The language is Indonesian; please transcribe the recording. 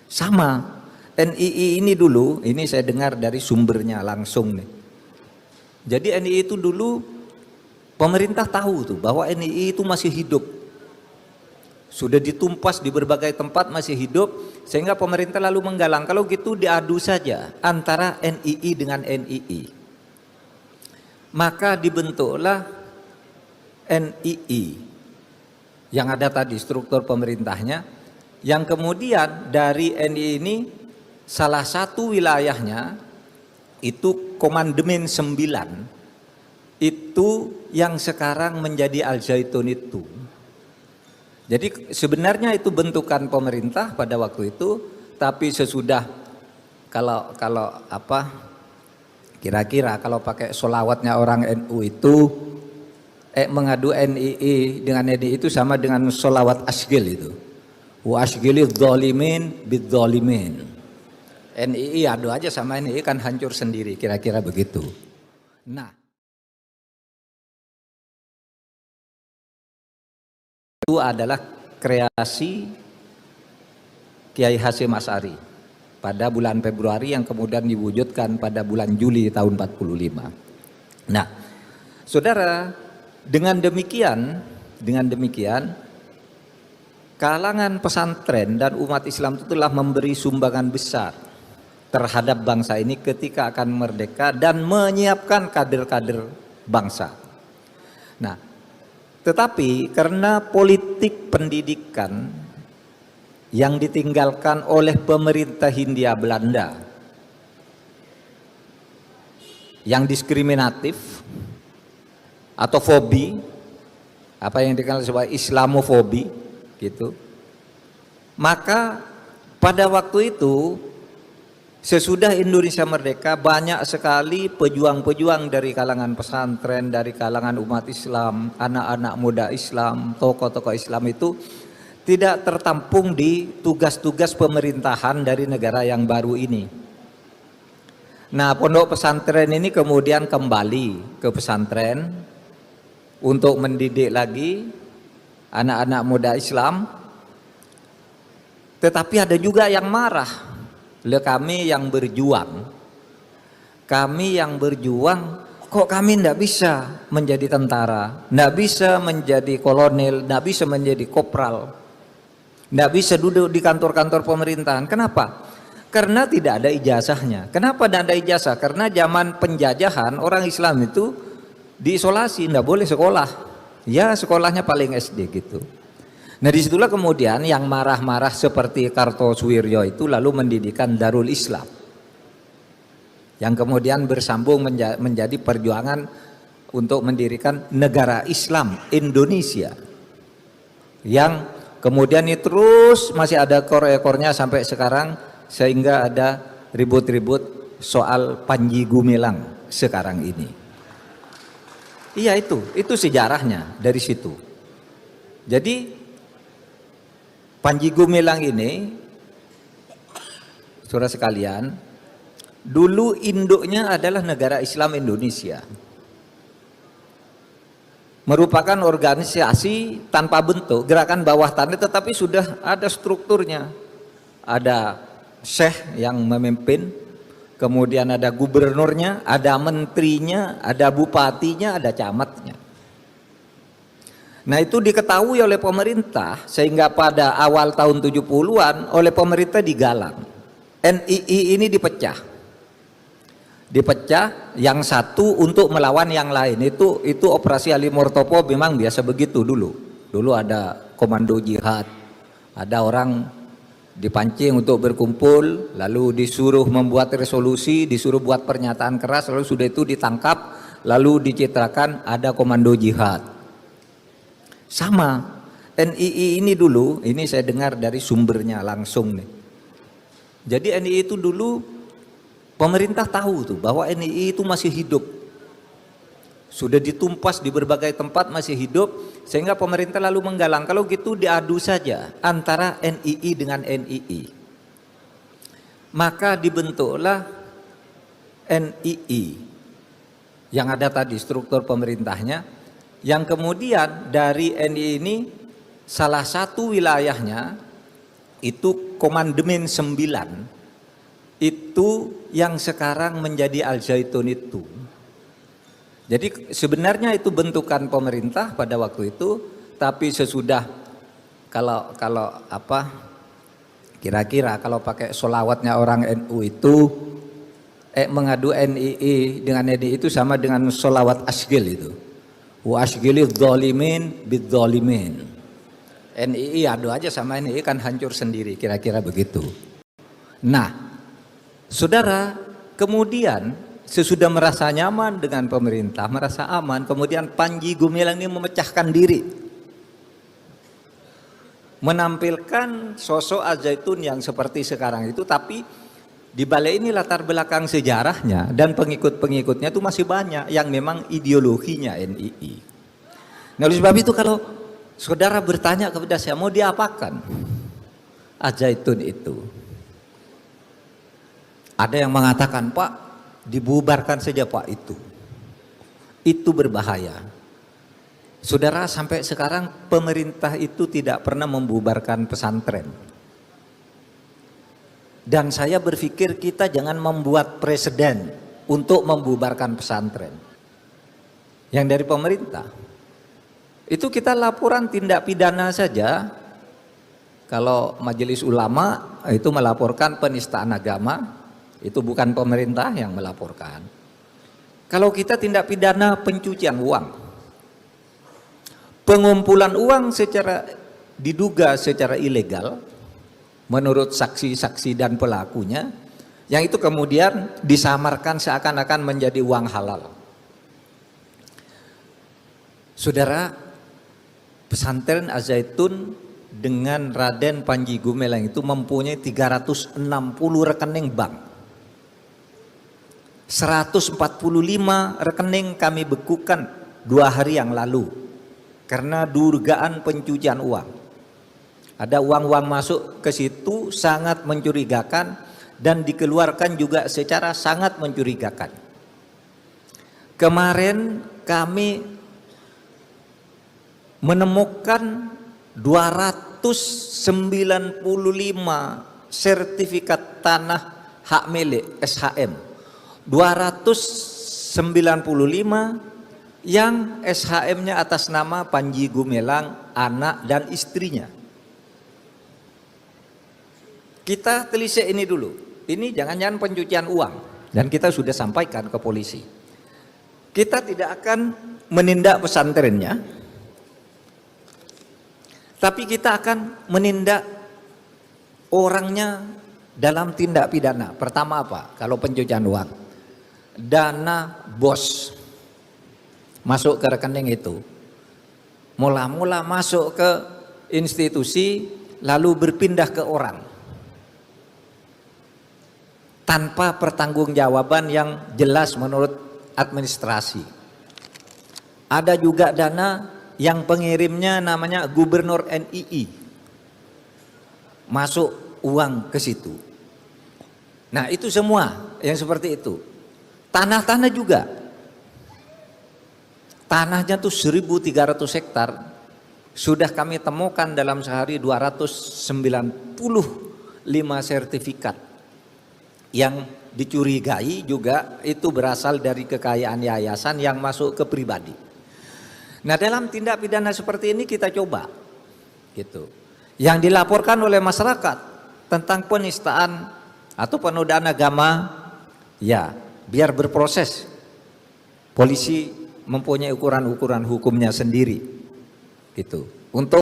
Sama, NII ini dulu, ini saya dengar dari sumbernya langsung nih. Jadi NII itu dulu pemerintah tahu tuh bahwa NII itu masih hidup. Sudah ditumpas di berbagai tempat masih hidup, sehingga pemerintah lalu menggalang, kalau gitu diadu saja antara NII dengan NII. Maka dibentuklah NII yang ada tadi struktur pemerintahnya, yang kemudian dari NII ini salah satu wilayahnya itu Komandemen 9, itu yang sekarang menjadi Al Zaitun itu. Jadi sebenarnya itu bentukan pemerintah pada waktu itu, tapi sesudah kalau apa kira-kira kalau pakai sholawatnya orang NU itu mengadu NII dengan NII itu sama dengan sholawat asgil itu. Wa asgilidz dzalimin bidzalimin. NII adu aja sama NII kan hancur sendiri, kira-kira begitu. Nah, itu adalah kreasi Kiai Hasyim Asy'ari pada bulan Februari yang kemudian diwujudkan pada bulan Juli tahun 45. Nah, saudara, dengan demikian kalangan pesantren dan umat Islam itu telah memberi sumbangan besar terhadap bangsa ini ketika akan merdeka dan menyiapkan kader-kader bangsa. Nah, tetapi karena politik pendidikan yang ditinggalkan oleh pemerintah Hindia Belanda yang diskriminatif atau fobi, apa yang dikenal sebagai Islamofobi gitu, maka pada waktu itu sesudah Indonesia merdeka banyak sekali pejuang-pejuang dari kalangan pesantren, dari kalangan umat Islam, anak-anak muda Islam, tokoh-tokoh Islam itu tidak tertampung di tugas-tugas pemerintahan dari negara yang baru ini. Nah, pondok pesantren ini kemudian kembali ke pesantren untuk mendidik lagi anak-anak muda Islam. Tetapi ada juga yang marah. Kami yang berjuang, kok kami tidak bisa menjadi tentara, tidak bisa menjadi kolonel, tidak bisa menjadi kopral, tidak bisa duduk di kantor-kantor pemerintahan. Kenapa? Karena tidak ada ijazahnya. Kenapa tidak ada ijazah? Karena zaman penjajahan orang Islam itu diisolasi, tidak boleh sekolah. Ya sekolahnya paling SD gitu. Nah disitulah kemudian yang marah-marah seperti Kartosuwiryo itu lalu mendirikan Darul Islam, yang kemudian bersambung menjadi perjuangan untuk mendirikan negara Islam Indonesia, yang kemudian ini terus masih ada ekor-ekornya sampai sekarang, sehingga ada ribut-ribut soal Panji Gumilang sekarang ini. Iya, itu sejarahnya dari situ. Jadi Panji Gumilang ini, saudara sekalian, dulu induknya adalah negara Islam Indonesia. Merupakan organisasi tanpa bentuk, gerakan bawah tanah, tetapi sudah ada strukturnya. Ada syekh yang memimpin, kemudian ada gubernurnya, ada menterinya, ada bupatinya, ada camatnya. Nah itu diketahui oleh pemerintah, sehingga pada awal tahun 70-an oleh pemerintah digalang. NII ini dipecah, yang satu untuk melawan yang lain. Itu operasi Ali Murtopo memang biasa begitu dulu. Dulu ada komando jihad, ada orang dipancing untuk berkumpul, lalu disuruh membuat resolusi, disuruh buat pernyataan keras, lalu sudah itu ditangkap, lalu dicitrakan ada komando jihad. Sama, NII ini dulu, ini saya dengar dari sumbernya langsung nih. Jadi NII itu dulu pemerintah tahu tuh bahwa NII itu masih hidup. Sudah ditumpas di berbagai tempat masih hidup, sehingga pemerintah lalu menggalang, kalau gitu diadu saja antara NII dengan NII. Maka dibentuklah NII yang ada tadi struktur pemerintahnya, yang kemudian dari NII ini salah satu wilayahnya itu Komandemen 9 itu yang sekarang menjadi Al Zaitun itu. Jadi sebenarnya itu bentukan pemerintah pada waktu itu, tapi sesudah kalau kira-kira kalau pakai sholawatnya orang NU itu mengadu NII dengan NII itu sama dengan sholawat asgil itu. Wa asgilidz dzalimin bidzalimin. NII adu aja sama NII kan hancur sendiri, kira-kira begitu. Nah, saudara, kemudian sesudah merasa nyaman dengan pemerintah, merasa aman, kemudian Panji Gumilang ini memecahkan diri, menampilkan sosok Al Zaitun yang seperti sekarang itu, tapi di balik ini latar belakang sejarahnya dan pengikut-pengikutnya itu masih banyak yang memang ideologinya NII. Nah, oleh sebab itu kalau saudara bertanya kepada saya, mau diapakan Al Zaitun itu? Ada yang mengatakan, Pak, dibubarkan saja Pak itu berbahaya. Saudara, sampai sekarang pemerintah itu tidak pernah membubarkan pesantren. Dan saya berpikir kita jangan membuat presiden untuk membubarkan pesantren. Yang dari pemerintah itu kita laporan tindak pidana saja. Kalau majelis ulama itu melaporkan penistaan agama, itu bukan pemerintah yang melaporkan. Kalau kita tindak pidana pencucian uang, pengumpulan uang diduga secara ilegal menurut saksi-saksi dan pelakunya, yang itu kemudian disamarkan seakan-akan menjadi uang halal. Saudara, pesantren Al Zaitun dengan Raden Panji Gumilang itu mempunyai 360 rekening bank. 145 rekening kami bekukan 2 hari yang lalu karena dugaan pencucian uang. Ada uang-uang masuk ke situ sangat mencurigakan dan dikeluarkan juga secara sangat mencurigakan. Kemarin kami menemukan 295 sertifikat tanah hak milik SHM. 295 yang SHM-nya atas nama Panji Gumilang, anak dan istrinya. Kita telisik ini dulu. Ini jangan-jangan pencucian uang. Dan kita sudah sampaikan ke polisi. Kita tidak akan menindak pesantrennya, tapi kita akan menindak orangnya dalam tindak pidana. Pertama apa? Kalau pencucian uang, dana bos masuk ke rekening itu, mula-mula masuk ke institusi lalu berpindah ke orang tanpa pertanggungjawaban yang jelas menurut administrasi. Ada juga dana yang pengirimnya namanya gubernur NII, masuk uang ke situ. Nah, itu semua yang seperti itu. Tanah-tanah juga. Tanahnya tuh 1.300 hektar. Sudah kami temukan dalam sehari 295 sertifikat. Yang dicurigai juga itu berasal dari kekayaan yayasan yang masuk ke pribadi. Nah, dalam tindak pidana seperti ini kita coba gitu. Yang dilaporkan oleh masyarakat tentang penistaan atau penodaan agama, ya biar berproses. Polisi mempunyai ukuran-ukuran hukumnya sendiri gitu. Untuk